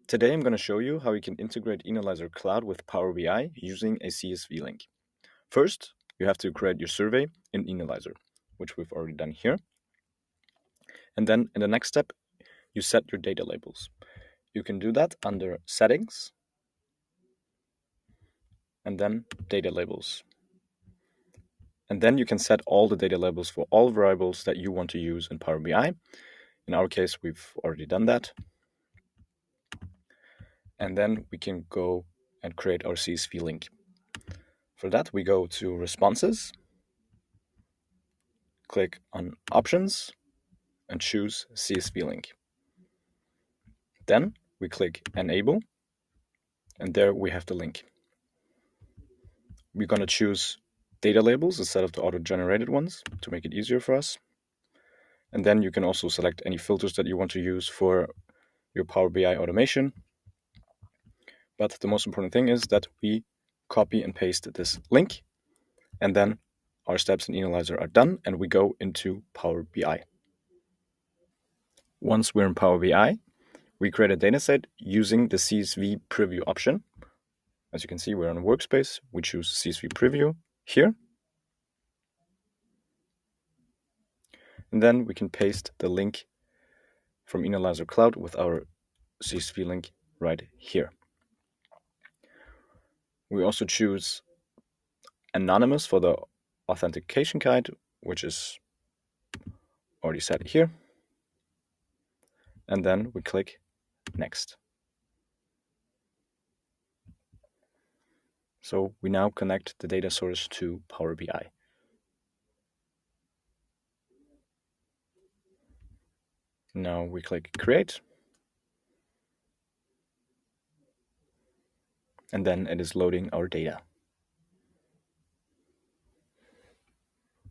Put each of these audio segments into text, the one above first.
Today I'm going to show you how you can integrate Enalyzer Cloud with Power BI using a CSV link. First, you have to create your survey in Enalyzer, which we've already done here. And then in the next step, you set your data labels. You can do that under Settings and then Data Labels. And then you can set all the data labels for all variables that you want to use in Power BI. In our case, we've already done that. And then we can go and create our CSV link. For that, we go to Responses, click on Options, and choose CSV Link. Then we click Enable, and there we have the link. We're going to choose data labels instead of the auto-generated ones to make it easier for us. And then you can also select any filters that you want to use for your Power BI automation. But the most important thing is that we copy and paste this link, and then our steps in Enalyzer are done, and we go into Power BI. Once we're in Power BI, we create a dataset using the CSV preview option. As you can see, we're on a workspace. We choose CSV preview here. And then we can paste the link from Enalyzer Cloud with our CSV link right here. We also choose anonymous for the authentication guide, which is already set here. And then we click Next. So we now connect the data source to Power BI. Now we click Create. And then it is loading our data.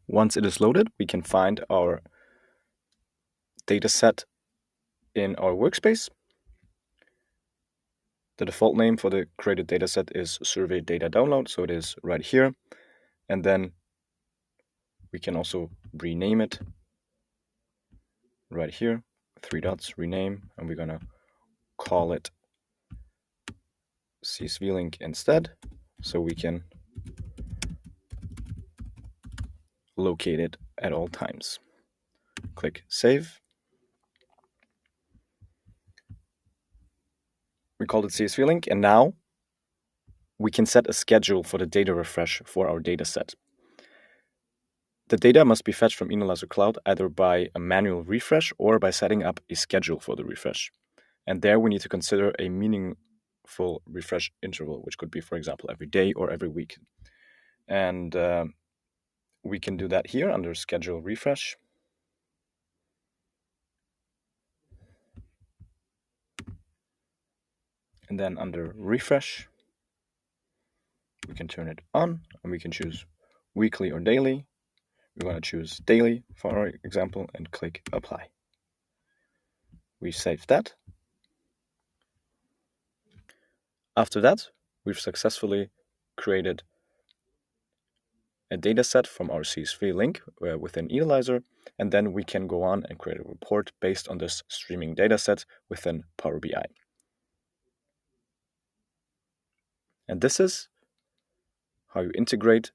Once it is loaded, we can find our data set in our workspace. The default name for the created dataset is Survey Data Download, so it is right here. And then we can also rename it right here, 3 dots, rename, and we're going to call it CSV Link instead, so we can locate it at all times. Click Save. We called it CSV Link, and now we can set a schedule for the data refresh for our dataset. The data must be fetched from Enalyzer Cloud either by a manual refresh or by setting up a schedule for the refresh. And there we need to consider a meaningful refresh interval, which could be, for example, every day or every week. And we can do that here under Schedule Refresh. And then under Refresh, we can turn it on, and we can choose weekly or daily. We're going to choose daily for our example and click Apply. We save that. After that, we've successfully created a dataset from our CSV link within Enalyzer, and then we can go on and create a report based on this streaming dataset within Power BI. And this is how you integrate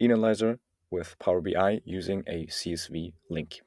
Enalyzer with Power BI using a CSV link.